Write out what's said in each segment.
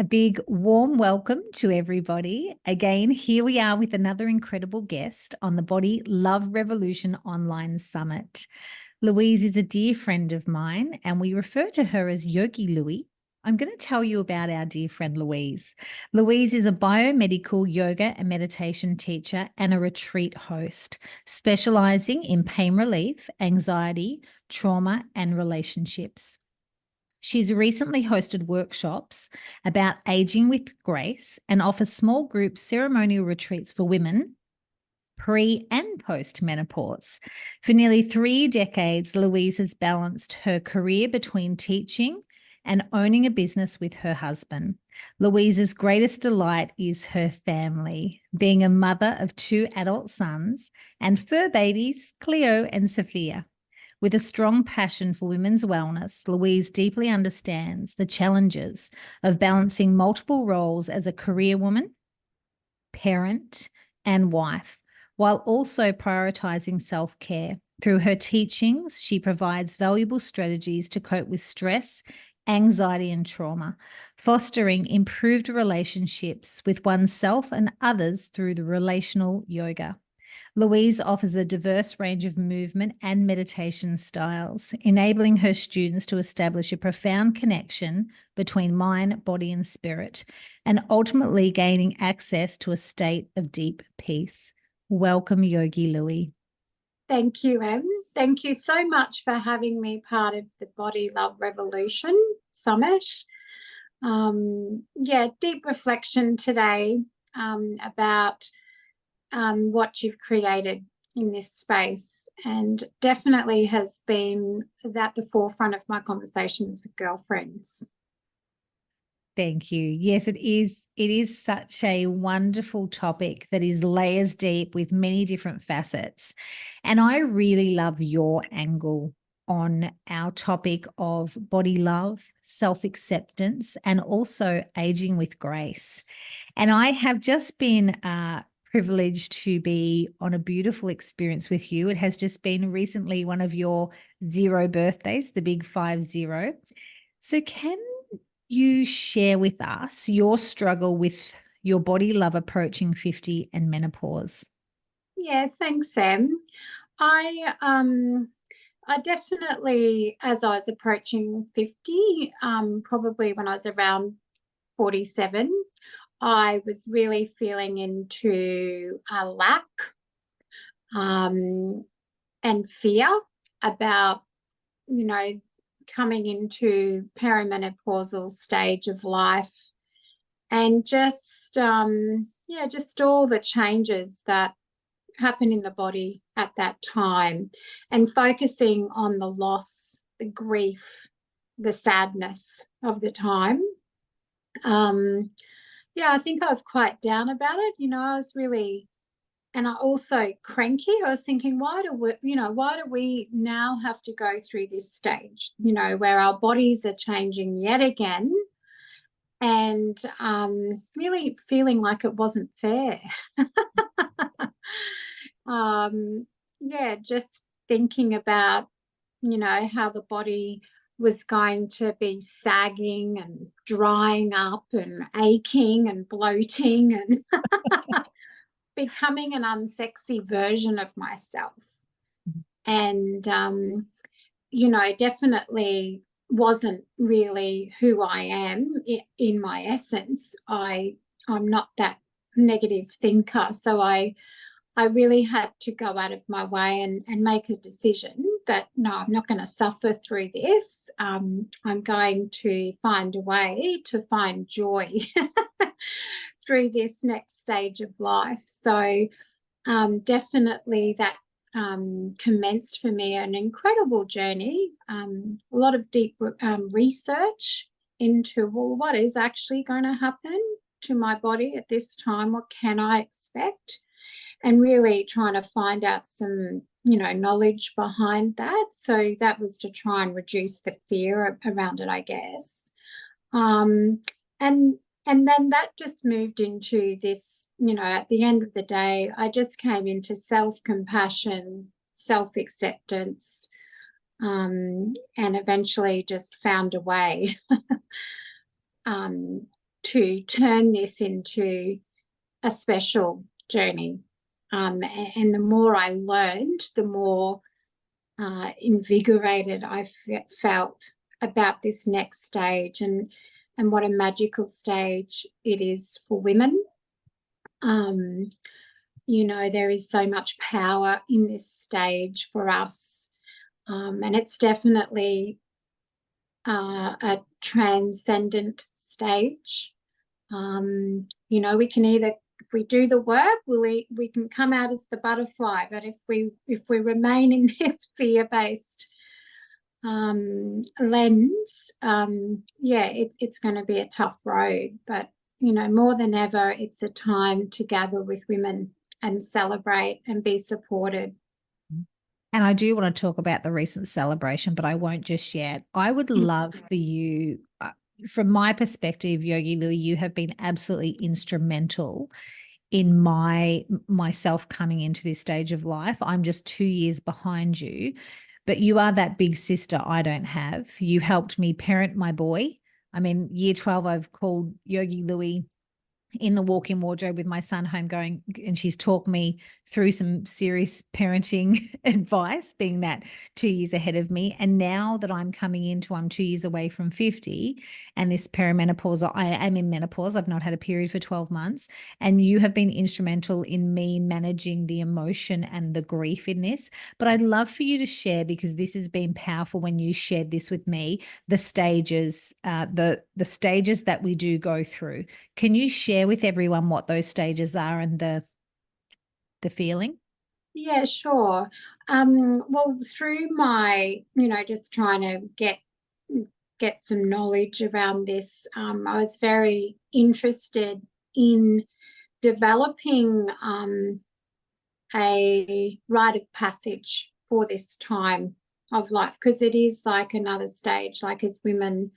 big warm welcome to everybody. Again, here we are with another incredible guest on the Body Love Revolution Online Summit. Louise is a dear friend of mine, and we refer to her as Yogi Louie. I'm going to tell you about our dear friend Louise. Louise is a biomedical yoga and meditation teacher and a retreat host, specializing in pain relief, anxiety, trauma, and relationships. She's recently hosted workshops about aging with grace and offers small group ceremonial retreats for women pre and post menopause. For nearly 3 decades, Louise has balanced her career between teaching and owning a business with her husband. Louise's greatest delight is her family, being a mother of 2 adult sons and fur babies, Cleo and Sophia. With a strong passion for women's wellness, Louise deeply understands the challenges of balancing multiple roles as a career woman, parent, and wife, while also prioritizing self-care. Through her teachings, she provides valuable strategies to cope with stress, anxiety, and trauma, fostering improved relationships with oneself and others through the relational yoga. Louise offers a diverse range of movement and meditation styles, enabling her students to establish a profound connection between mind, body, and spirit, and ultimately gaining access to a state of deep peace. Welcome, Yogi Louie. Thank you, Em. Thank you so much for having me part of the Body Love Revolution Summit. Deep reflection today about what you've created in this space, and definitely has been at the forefront of my conversations with girlfriends. Thank you. Yes, it is. It is such a wonderful topic that is layers deep with many different facets. And I really love your angle on our topic of body love, self-acceptance, and also aging with grace. And I have just been privileged to be on a beautiful experience with you. It has just been recently one of your 0 birthdays, the big 50. So can you share with us your struggle with your body love approaching 50 and menopause? Yeah, thanks, Sam. I definitely, as I was approaching 50, probably when I was around 47, I was really feeling into a lack and fear about, coming into perimenopausal stage of life, and just all the changes that happen in the body at that time, and focusing on the loss, the grief, the sadness of the time. I think I was quite down about it. I was really, and I also cranky. I was thinking, why do we now have to go through this stage, where our bodies are changing yet again, and really feeling like it wasn't fair. Just thinking about, how the body was going to be sagging and drying up and aching and bloating and becoming an unsexy version of myself. And, definitely wasn't really who I am in my essence. I'm not that negative thinker. So I really had to go out of my way and make a decision that, no, I'm not going to suffer through this. I'm going to find a way to find joy through this next stage of life. So definitely that commenced for me an incredible journey, a lot of deep research into, well, what is actually going to happen to my body at this time? What can I expect? And really trying to find out some, knowledge behind that. So that was to try and reduce the fear around it, I guess. And then that just moved into this, at the end of the day, I just came into self-compassion, self-acceptance, and eventually just found a way to turn this into a special journey. And the more I learned, the more invigorated I felt about this next stage, and what a magical stage it is for women. You know, there is so much power in this stage for us, and it's definitely a transcendent stage. You know, we can either, if we do the work, we can come out as the butterfly, but if we remain in this fear-based lens, yeah, it's going to be a tough road. But you know, more than ever, it's a time to gather with women and celebrate and be supported. And I do want to talk about the recent celebration, but I won't just yet. I would love for you, from my perspective, Yogi Louie, you have been absolutely instrumental in myself coming into this stage of life. I'm just 2 years behind you, but you are that big sister I don't have. You helped me parent my boy. I mean, year 12, I've called Yogi Louie in the walk-in wardrobe with my son home going, and she's talked me through some serious parenting advice, being that 2 years ahead of me. And now that I'm 2 years away from 50 and this perimenopause, I am in menopause. I've not had a period for 12 months. And you have been instrumental in me managing the emotion and the grief in this. But I'd love for you to share, because this has been powerful when you shared this with me, the stages, the stages that we do go through. Can you share with everyone what those stages are and the feeling? Yeah, sure. Well, through my, you know, just trying to get some knowledge around this, I was very interested in developing a rite of passage for this time of life, because it is like another stage. Like, as women,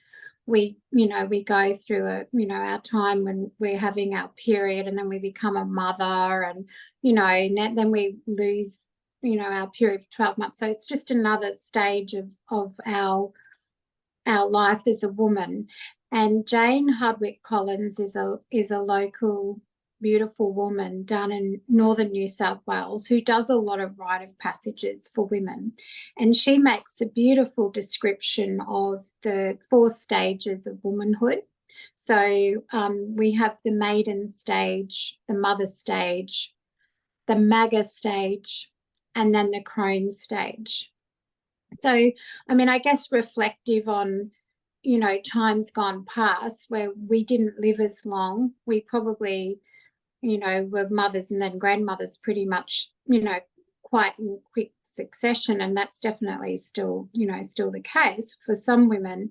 we, you know, we go through our time when we're having our period, and then we become a mother, and you know, and then we lose, you know, our period for 12 months. So it's just another stage of our life as a woman. And Jane Hardwick Collins is a local beautiful woman down in northern New South Wales who does a lot of rite of passages for women. And she makes a beautiful description of the 4 stages of womanhood. So we have the maiden stage, the mother stage, the MAGA stage, and then the crone stage. So, I mean, I guess reflective on, you know, times gone past where we didn't live as long. We probably, you know, were mothers and then grandmothers pretty much, you know, quite in quick succession. And that's definitely still, you know, still the case for some women.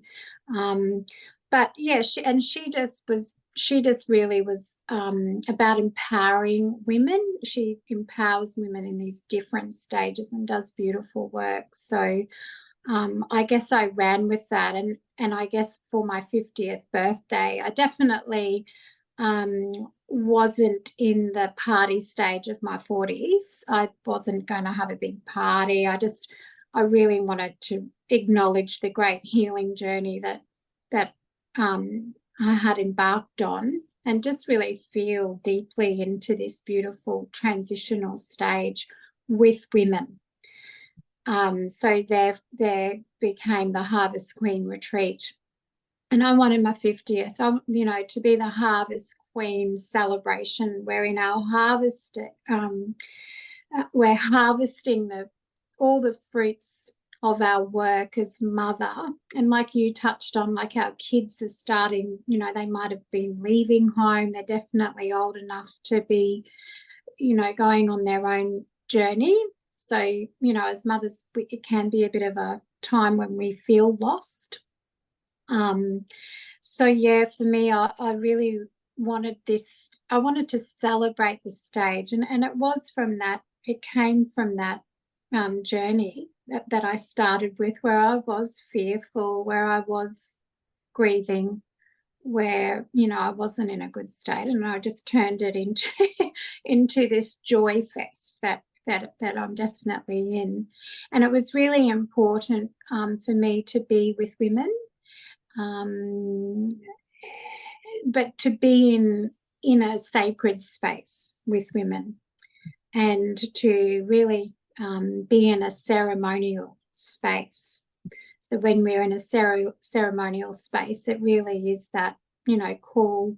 But yeah, she just really was about empowering women. She empowers women in these different stages and does beautiful work. So I guess I ran with that, and I guess for my 50th birthday, I definitely wasn't in the party stage of my 40s. I wasn't going to have a big party. I really wanted to acknowledge the great healing journey that I had embarked on, and just really feel deeply into this beautiful transitional stage with women. So there became the Harvest Queen Retreat. And I wanted my 50th, you know, to be the Harvest Queen celebration, where in our harvest, we're harvesting all the fruits of our work as mother. And like you touched on, like our kids are starting, you know, they might have been leaving home. They're definitely old enough to be, you know, going on their own journey. So, you know, as mothers, it can be a bit of a time when we feel lost. So yeah, for me, I really wanted this. I wanted to celebrate the stage, and it was from that. It came from that journey that I started with, where I was fearful, where I was grieving, where, you know, I wasn't in a good state, and I just turned it into into this joy fest that I'm definitely in. And it was really important for me to be with women, but to be in a sacred space with women, and to really be in a ceremonial space. So when we're in a ceremonial space, it really is that, call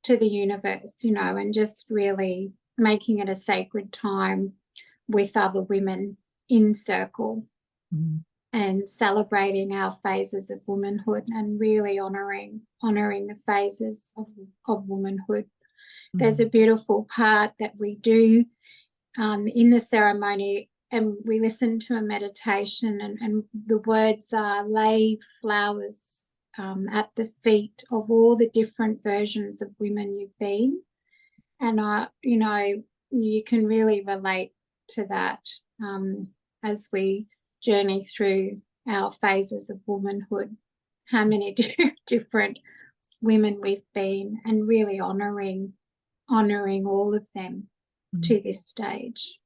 to the universe, and just really making it a sacred time with other women in circle, and celebrating our phases of womanhood, and really honoring the phases of womanhood. There's a beautiful part that we do in the ceremony, and we listen to a meditation, and the words are, lay flowers at the feet of all the different versions of women you've been. And you can really relate to that as we journey through our phases of womanhood, how many different women we've been, and really honoring all of them to this stage.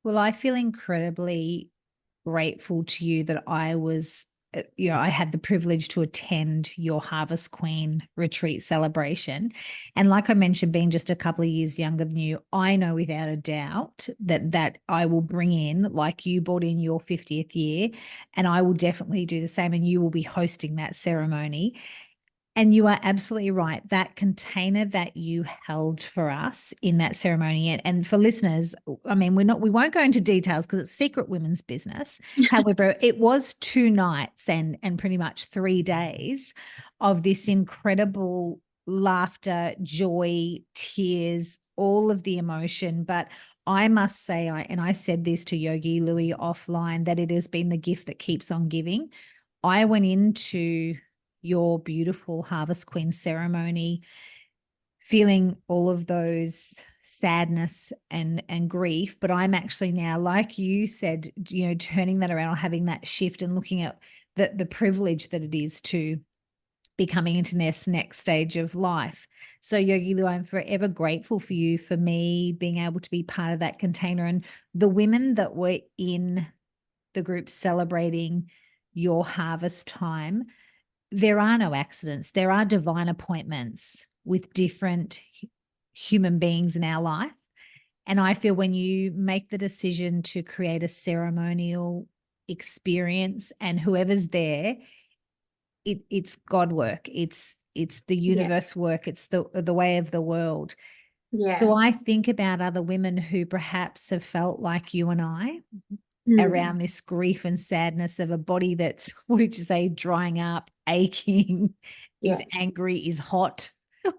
Well, I feel incredibly grateful to you that I was, I had the privilege to attend your Harvest Queen retreat celebration. And like I mentioned, being just a couple of years younger than you, I know without a doubt that I will bring in, like you brought in your 50th year, and I will definitely do the same, and you will be hosting that ceremony. And you are absolutely right. That container that you held for us in that ceremony, and for listeners, I mean, we won't go into details because it's secret women's business. However, it was 2 nights and pretty much 3 days of this incredible laughter, joy, tears, all of the emotion. But I must say, I said this to Yogi Louie offline, that it has been the gift that keeps on giving. I went into your beautiful Harvest Queen ceremony feeling all of those sadness and grief, but I'm actually now, like you said, turning that around, or having that shift and looking at the privilege that it is to be coming into this next stage of life. So Yogi Lou, I'm forever grateful for you, for me being able to be part of that container, and the women that were in the group celebrating your harvest time. There are no accidents. There are divine appointments with different human beings in our life. And I feel when you make the decision to create a ceremonial experience, and whoever's there, it's God work. It's the universe work. It's the way of the world. Yeah. So I think about other women who perhaps have felt like you and I, around this grief and sadness of a body that's, what did you say, drying up, aching, is angry, is hot.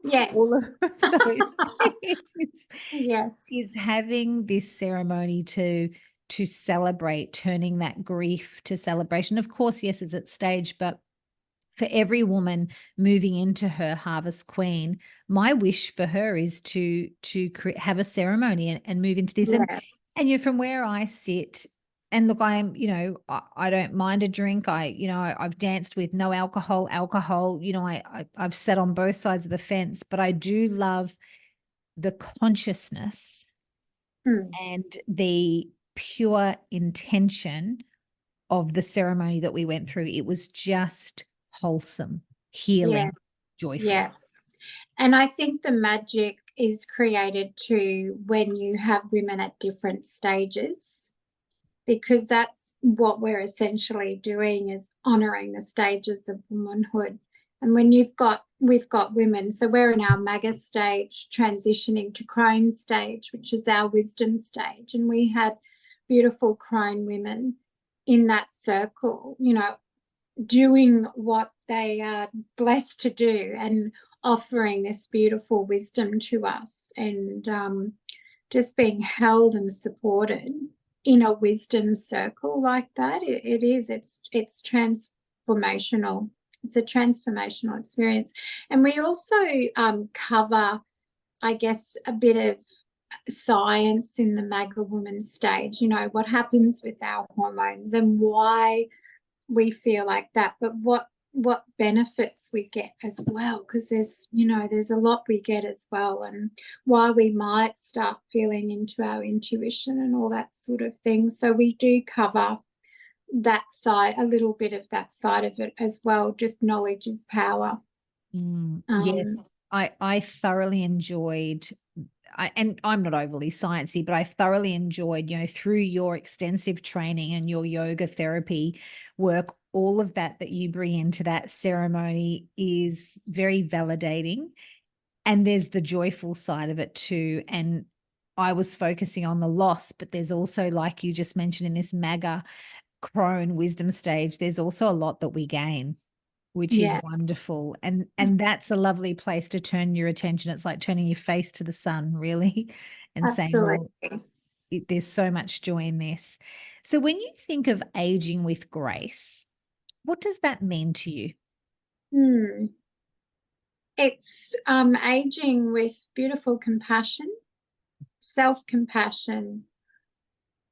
Yes. All of those things. Yes. Is having this ceremony to celebrate, turning that grief to celebration. Of course, yes, it's at stage, but for every woman moving into her Harvest Queen, my wish for her is to have a ceremony and move into this. And from where I sit, and look, I'm, I don't mind a drink. I've danced with no alcohol. I've sat on both sides of the fence, but I do love the consciousness and the pure intention of the ceremony that we went through. It was just wholesome, healing, joyful. Yeah. And I think the magic is created too when you have women at different stages, because that's what we're essentially doing, is honoring the stages of womanhood. And when we've got women, so we're in our MAGA stage, transitioning to crone stage, which is our wisdom stage. And we had beautiful crone women in that circle, doing what they are blessed to do, and offering this beautiful wisdom to us, and just being held and supported in a wisdom circle like that. It's transformational. It's a transformational experience. And we also cover, I guess, a bit of science in the MAGA woman stage, what happens with our hormones and why we feel like that, but what benefits we get as well, because there's a lot we get as well, and why we might start feeling into our intuition and all that sort of thing. So we do cover that side, a little bit of that side of it as well. Just knowledge is power. Um, Yes, I thoroughly enjoyed. And I'm not overly sciencey, but I thoroughly enjoyed, through your extensive training and your yoga therapy work, all of that you bring into that ceremony is very validating. And there's the joyful side of it too. And I was focusing on the loss, but there's also, like you just mentioned in this MAGA crone wisdom stage, there's also a lot that we gain, which is yeah, wonderful. And that's a lovely place to turn your attention. It's like turning your face to the sun, really, and saying, well, absolutely. there's so much joy in this. So when you think of aging with grace, what does that mean to you? Hmm. It's aging with beautiful compassion, self-compassion,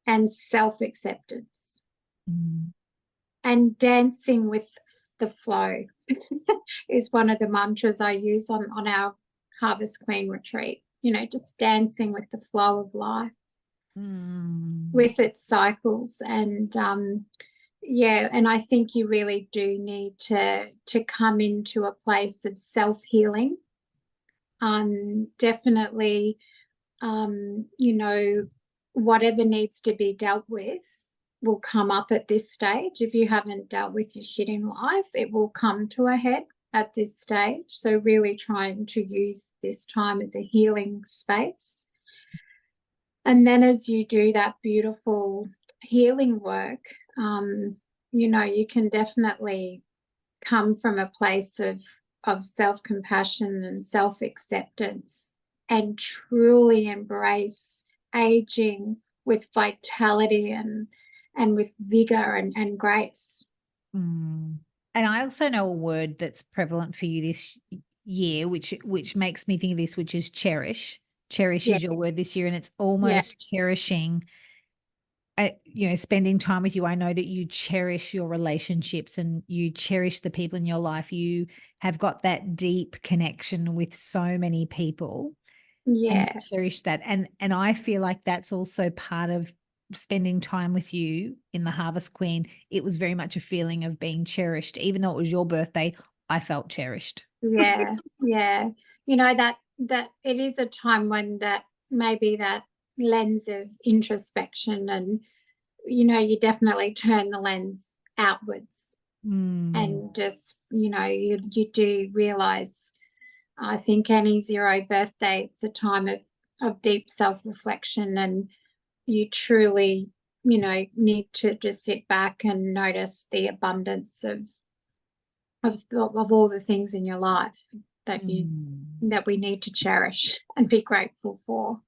and self-acceptance, Mm. and dancing with the flow is one of the mantras I use on our Harvest Queen retreat. Just dancing with the flow of life, Mm. with its cycles. And yeah, and I think you really do need to come into a place of self-healing. Definitely, whatever needs to be dealt with will come up at this stage. If you haven't dealt with your shit in life, it will come to a head at this stage. So really trying to use this time as a healing space. And then as you do that beautiful healing work, you can definitely come from a place of self-compassion and self-acceptance, and truly embrace aging with vitality and with vigor and grace. Mm. And I also know a word that's prevalent for you this year, which makes me think of this, which is cherish. Cherish Yeah, is your word this year, and it's yeah, almost cherishing, spending time with you. I know that you cherish your relationships and you cherish the people in your life. You have got that deep connection with so many people, and you yeah, cherish that. And I feel like that's also part of spending time with you in the Harvest Queen. It was very much a feeling of being cherished. Even though it was your birthday, I felt cherished. yeah, yeah. That it is a time when that maybe that lens of introspection, and you definitely turn the lens outwards, Mm. and just you do realize, I think any zero birthday, it's a time of deep self-reflection, and you truly need to just sit back and notice the abundance of all the things in your life Mm. that we need to cherish and be grateful for.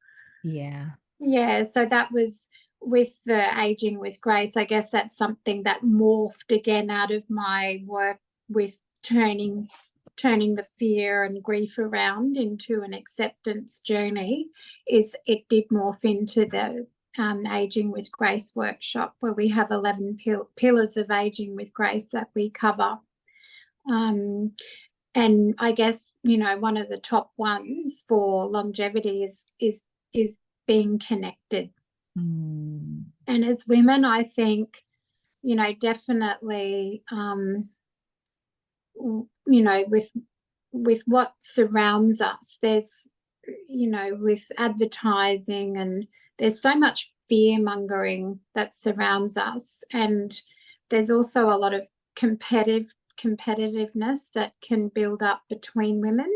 Yeah. Yeah, so that was with the aging with grace. I guess that's something that morphed again out of my work with turning the fear and grief around into an acceptance journey. Is it did morph into the aging with grace workshop, where we have 11 pillars of aging with grace that we cover. And I guess one of the top ones for longevity is being connected. Mm. And as women, I think definitely with what surrounds us, there's with advertising, and there's so much fear mongering that surrounds us, and there's also a lot of competitiveness that can build up between women,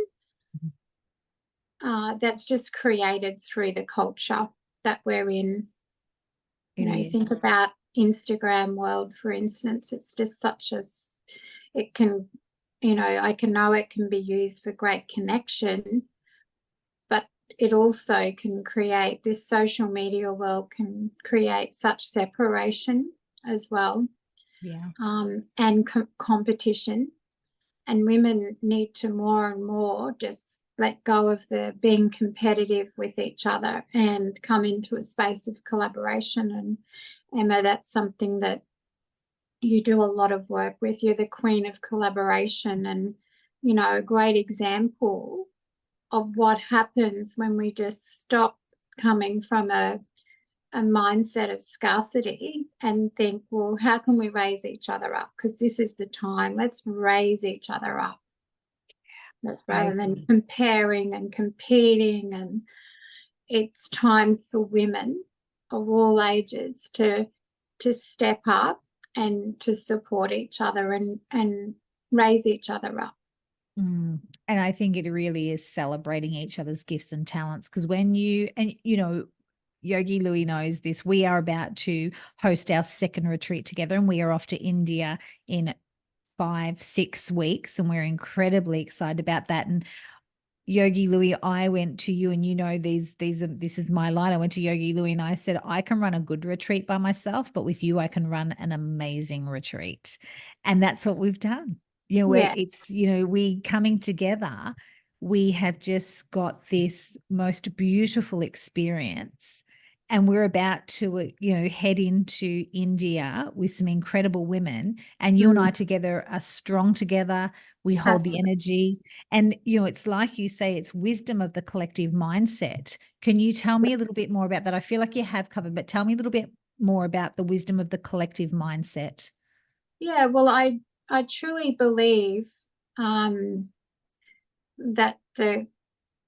that's just created through the culture that we're in. It You is. think about Instagram world, for instance. It's just it can, I can know it can be used for great connection, but it also can create, this social media world can create such separation as well, Yeah. and competition. And women need to more and more just let go of the being competitive with each other and come into a space of collaboration. And Emma, that's something that you do a lot of work with. You're the queen of collaboration, and a great example of what happens when we just stop coming from a mindset of scarcity and think, well, how can we raise each other up? Because this is the time. Let's raise each other up. That's rather than comparing and competing. And it's time for women of all ages to step up and to support each other and raise each other up. And I think it really is celebrating each other's gifts and talents, because when you, and you know, Yogi Louie knows this, we are about to host our second retreat together, and we are off to India in 5-6 weeks, and we're incredibly excited about that. And Yogi Louie, I went to you, and you know, this is my line. I went to Yogi Louie and I said, I can run a good retreat by myself, but with you, I can run an amazing retreat. And that's what we've done. You know, where it's, you know, we coming together, we have just got this most beautiful experience. And we're about to, you know, head into India with some incredible women. And you and I together are strong together. We hold the energy. And, you know, it's like you say, it's wisdom of the collective mindset. Can you tell me a little bit more about that? I feel like you have covered, but tell me a little bit more about the wisdom of the collective mindset. Yeah, well, I truly believe that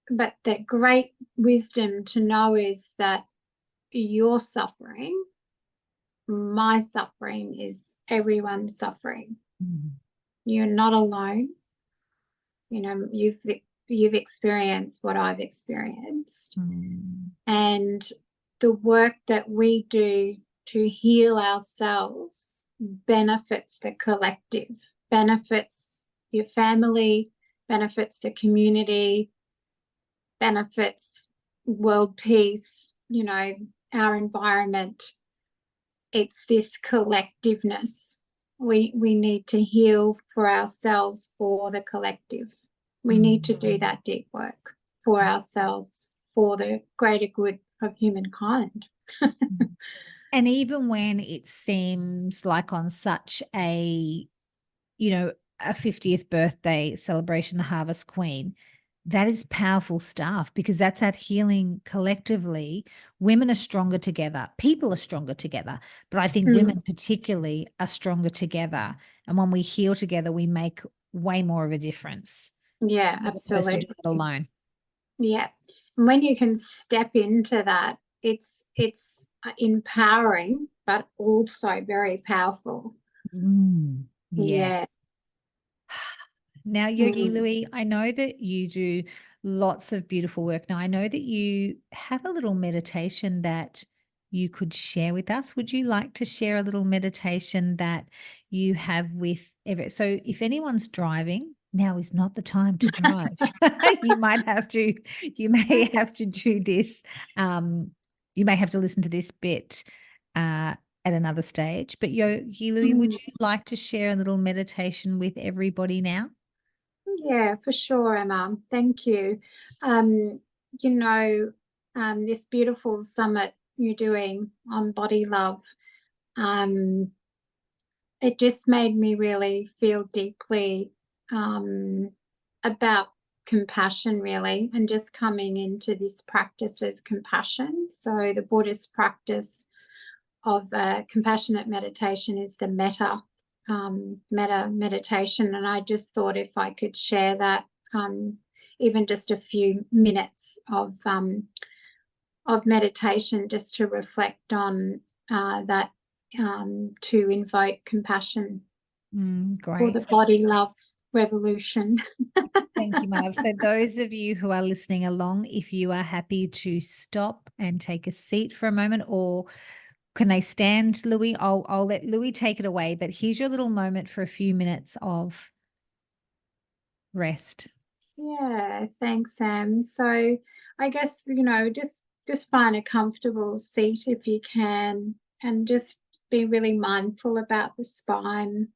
that great wisdom to know is that your suffering, my suffering, is everyone's suffering. You're not alone. You know, you've experienced what I've experienced. And the work that we do to heal ourselves benefits the collective, benefits your family, benefits the community, benefits world peace, you know, our environment. It's this collectiveness. We need to heal for ourselves, for the collective. We need to do that deep work for ourselves, for the greater good of humankind. And even when it seems like on such a, you know, a 50th birthday celebration, the Harvest Queen, that is powerful stuff, because that's that healing collectively. Women are stronger together. People are stronger together. But I think women particularly are stronger together. And when we heal together, we make way more of a difference. Yeah, as opposed to absolutely. doing it alone. Yeah. And when you can step into that, it's empowering, but also very powerful. Yes. Yeah. Now, Yogi Louie, I know that you do lots of beautiful work. Now, I know that you have a little meditation that you could share with us. Would you like to share a little meditation that you have with so if anyone's driving, now is not the time to drive. You may have to do this. You may have to listen to this bit at another stage. But Yogi Louie, would you like to share a little meditation with everybody now? Yeah, for sure, Emma. Thank you. You know, this beautiful summit you're doing on body love, it just made me really feel deeply about compassion, really, and just coming into this practice of compassion. So the Buddhist practice of compassionate meditation is the metta meditation, and I just thought if I could share that, even just a few minutes of meditation, just to reflect on that, to invoke compassion for the Great. body love revolution. Thank you, Marv. So those of you who are listening along, if you are happy to stop and take a seat for a moment, or can they stand, Louis? I'll let Louis take it away, but here's your little moment for a few minutes of rest. Yeah, thanks, Sam. So I guess, you know, just find a comfortable seat if you can, and just be really mindful about the spine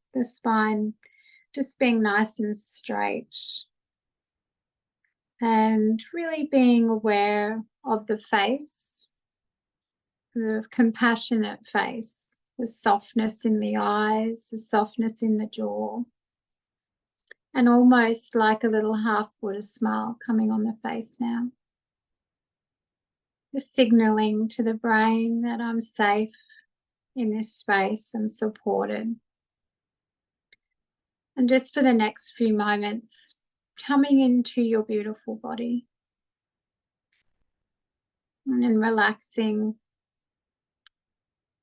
just being nice and straight, and really being aware of the face, the compassionate face, the softness in the eyes, the softness in the jaw, and almost like a little half Buddha smile coming on the face now. Just signaling to the brain that I'm safe in this space, I'm supported. And just for the next few moments, coming into your beautiful body and then relaxing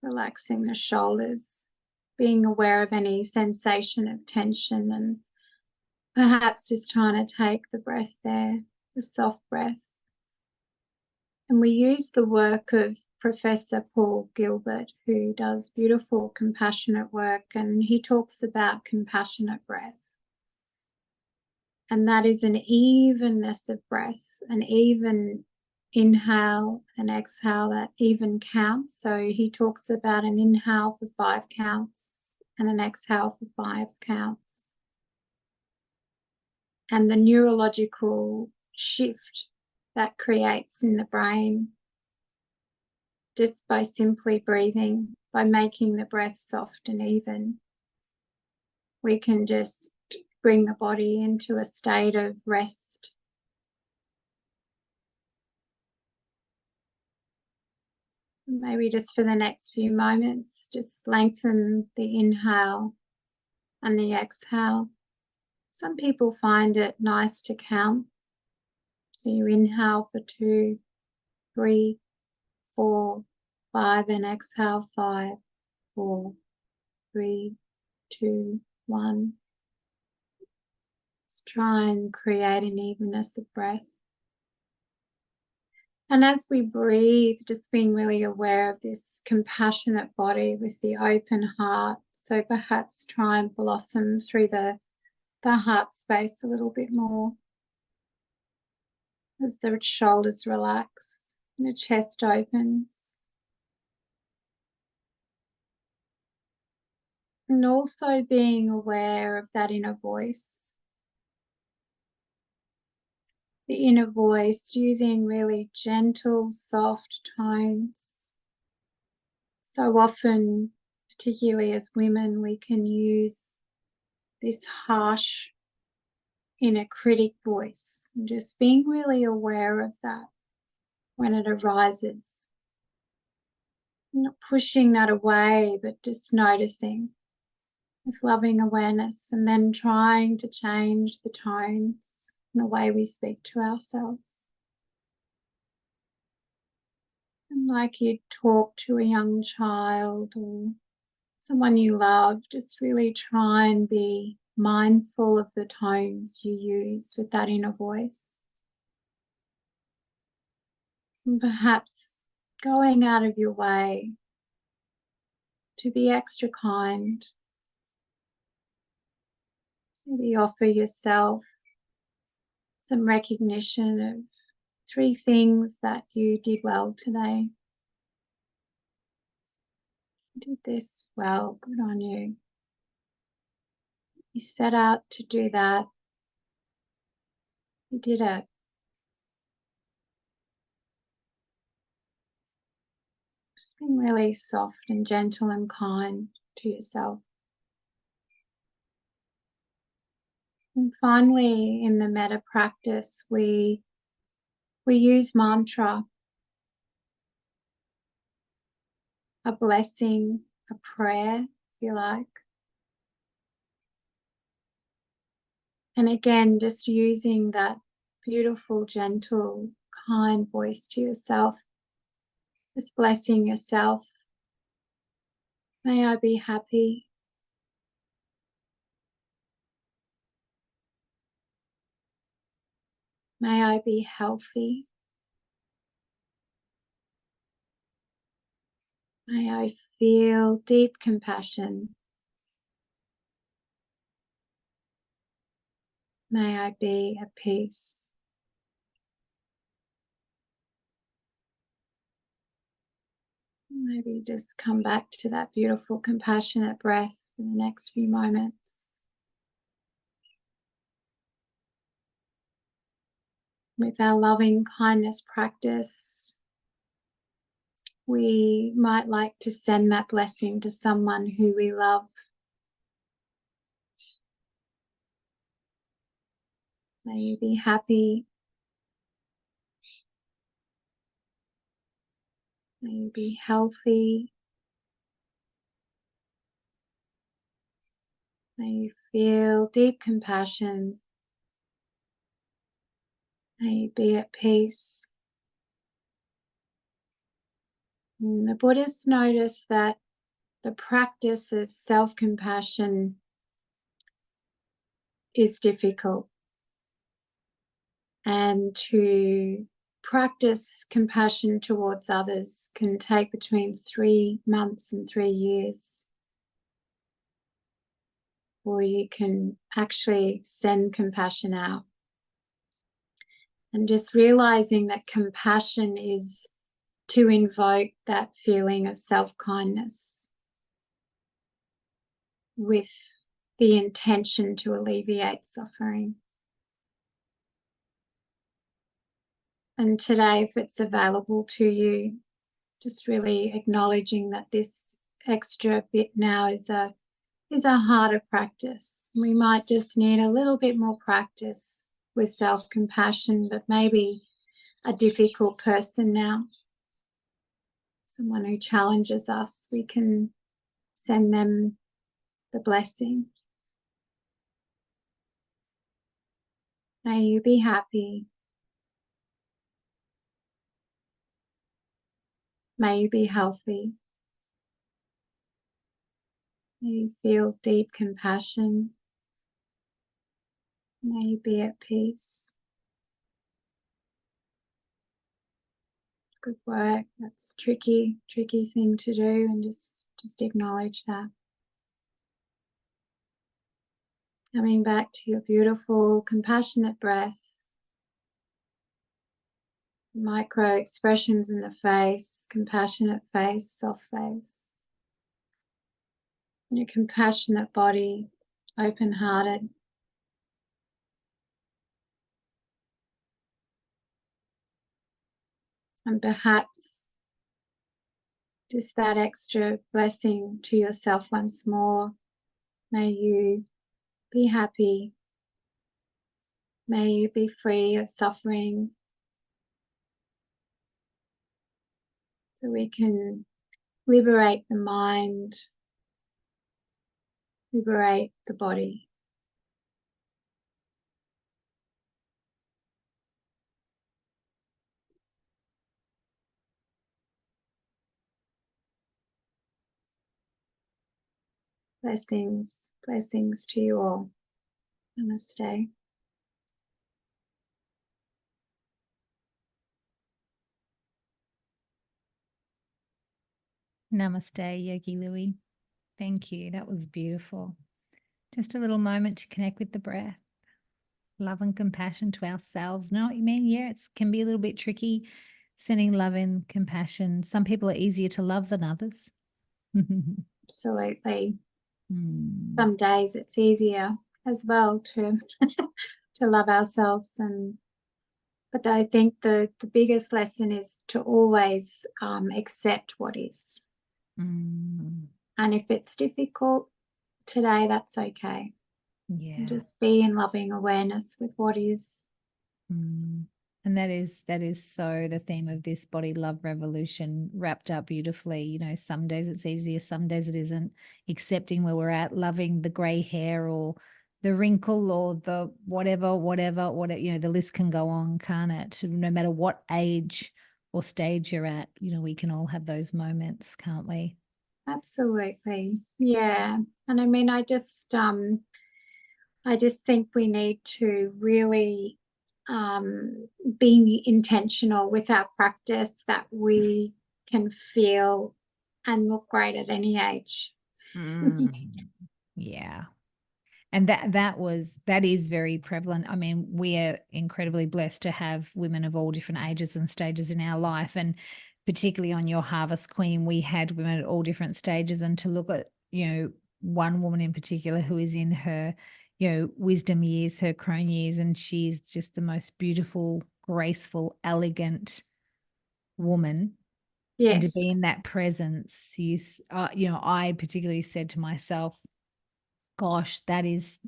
the shoulders, being aware of any sensation of tension, and perhaps just trying to take the breath there, the soft breath. And we use the work of Professor Paul Gilbert, who does beautiful compassionate work, and he talks about compassionate breath. And that is an evenness of breath, an even inhale and exhale that even counts. So he talks about an inhale for 5 counts and an exhale for 5 counts. And the neurological shift that creates in the brain just by simply breathing, by making the breath soft and even, we can just bring the body into a state of rest. Maybe just for the next few moments, just lengthen the inhale and the exhale. Some people find it nice to count. So you inhale for 2, 3, 4, 5, and exhale 5, 4, 3, 2, 1. Just try and create an evenness of breath. And as we breathe, just being really aware of this compassionate body with the open heart. So perhaps try and blossom through the heart space a little bit more as the shoulders relax and the chest opens. And also being aware of that inner voice. The inner voice, using really gentle, soft tones. So often, particularly as women, we can use this harsh inner critic voice, and just being really aware of that when it arises. Not pushing that away, but just noticing with loving awareness, and then trying to change the tones and the way we speak to ourselves. And like you talk to a young child or someone you love, just really try and be mindful of the tones you use with that inner voice. And perhaps going out of your way to be extra kind. Maybe offer yourself some recognition of 3 things that you did well today. You did this well, good on you. You set out to do that. You did it. Just being really soft and gentle and kind to yourself. And finally, in the metta practice, we use mantra, a blessing, a prayer, if you like. And again, just using that beautiful, gentle, kind voice to yourself, just blessing yourself. May I be happy. May I be healthy. May I feel deep compassion. May I be at peace. Maybe just come back to that beautiful, compassionate breath for the next few moments. With our loving kindness practice, we might like to send that blessing to someone who we love. May you be happy. May you be healthy. May you feel deep compassion. May you be at peace. And the Buddhists noticed that the practice of self-compassion is difficult, and to practice compassion towards others can take between 3 months and 3 years, or you can actually send compassion out. And just realizing that compassion is to invoke that feeling of self-kindness with the intention to alleviate suffering. And today, if it's available to you, just really acknowledging that this extra bit now is a harder practice. We might just need a little bit more practice with self-compassion, but maybe a difficult person now, someone who challenges us, we can send them the blessing. May you be happy. May you be healthy. May you feel deep compassion. May you be at peace. Good work. That's tricky thing to do, and just acknowledge that. Coming back to your beautiful, compassionate breath. Micro expressions in the face, compassionate face, soft face. Your compassionate body, open-hearted. And perhaps just that extra blessing to yourself once more. May you be happy. May you be free of suffering. So we can liberate the mind, liberate the body. Blessings, blessings to you all. Namaste. Namaste, Yogi Louie. Thank you. That was beautiful. Just a little moment to connect with the breath. Love and compassion to ourselves. Know what you mean? Yeah, it can be a little bit tricky sending love and compassion. Some people are easier to love than others. Absolutely. Some days it's easier as well to to love ourselves, but I think the biggest lesson is to always accept what is. And if it's difficult today, that's okay. Yeah. And just be in loving awareness with what is. And that is so the theme of this body love revolution, wrapped up beautifully. You know, some days it's easier, some days it isn't. Accepting where we're at, loving the gray hair or the wrinkle or the whatever, you know, the list can go on, can't it? No matter what age or stage you're at, you know, we can all have those moments, can't we? Absolutely. Yeah. And I mean, I just think we need to really be intentional with our practice, that we can feel and look great at any age. Yeah. And that is very prevalent. I mean, we are incredibly blessed to have women of all different ages and stages in our life. And particularly on your Harvest Queen, we had women at all different stages. And to look at, you know, one woman in particular who is in her, you know, wisdom years, her crone years, and she's just the most beautiful, graceful, elegant woman. Yes. And to be in that presence, you know, I particularly said to myself, gosh, that is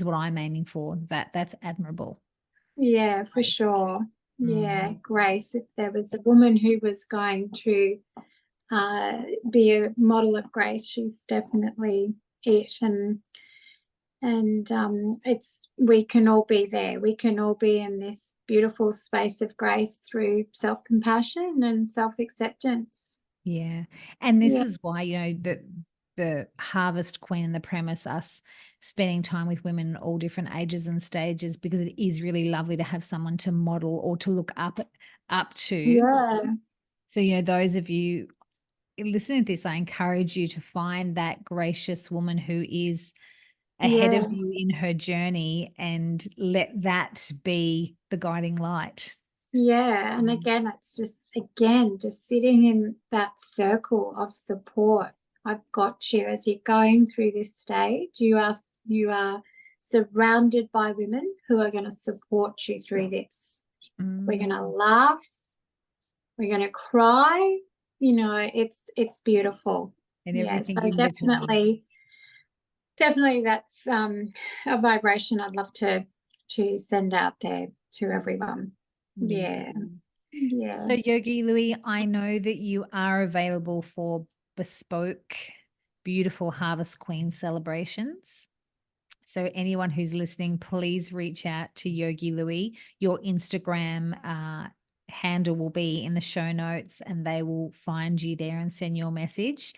what I'm aiming for. That's admirable. Yeah, for sure. Yeah, grace. If there was a woman who was going to be a model of grace, she's definitely it. And And we can all be there. We can all be in this beautiful space of grace through self-compassion and self-acceptance. Yeah. And this Yeah. is why, the Harvest Queen and the premise, us spending time with women all different ages and stages, because it is really lovely to have someone to model or to look up to. Yeah. So, those of you listening to this, I encourage you to find that gracious woman who is ahead of you in her journey, and let that be the guiding light. Yeah. And again, it's just sitting in that circle of support. I've got you as you're going through this stage. You are surrounded by women who are going to support you through this. We're going to laugh. We're going to cry. It's beautiful. And everything so in between. definitely that's a vibration I'd love to send out there to everyone. Yeah. So Yogi Louie, I know that you are available for bespoke, beautiful Harvest Queen celebrations. So anyone who's listening, please reach out to Yogi Louie. Your Instagram handle will be in the show notes, and they will find you there and send your message.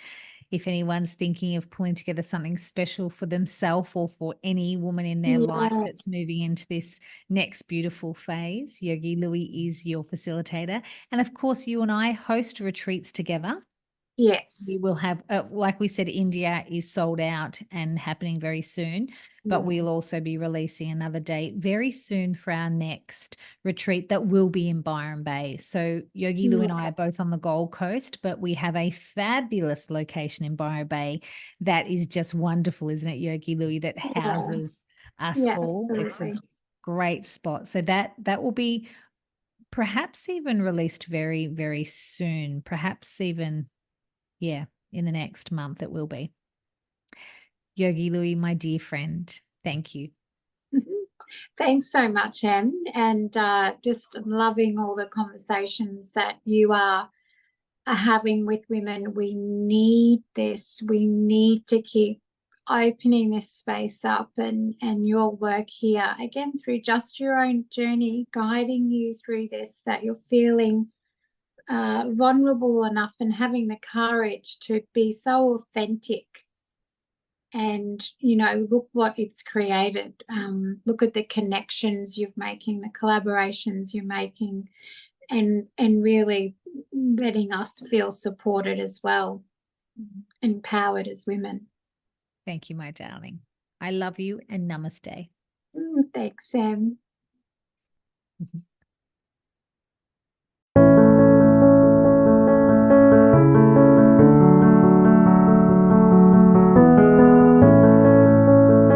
If anyone's thinking of pulling together something special for themselves or for any woman in their life that's moving into this next beautiful phase, Yogi Louie is your facilitator. And of course, you and I host retreats together. Yes. We will have, like we said, India is sold out and happening very soon, but we'll also be releasing another date very soon for our next retreat that will be in Byron Bay. So Yogi Lou and I are both on the Gold Coast, but we have a fabulous location in Byron Bay that is just wonderful, isn't it, Yogi Louie, that houses us all. Absolutely. It's a great spot. So that will be perhaps even released very, very soon, perhaps even in the next month it will be. Yogi Louie, my dear friend, thank you. Thanks so much, Em. And just loving all the conversations that you are having with women. We need this. We need to keep opening this space up, and your work here, again, through just your own journey, guiding you through this, that you're feeling vulnerable enough and having the courage to be so authentic. And look what it's created. Look at the connections you're making, the collaborations you're making, and really letting us feel supported as well, empowered as women. Thank you, my darling. I love you, and namaste. Thanks, Sam.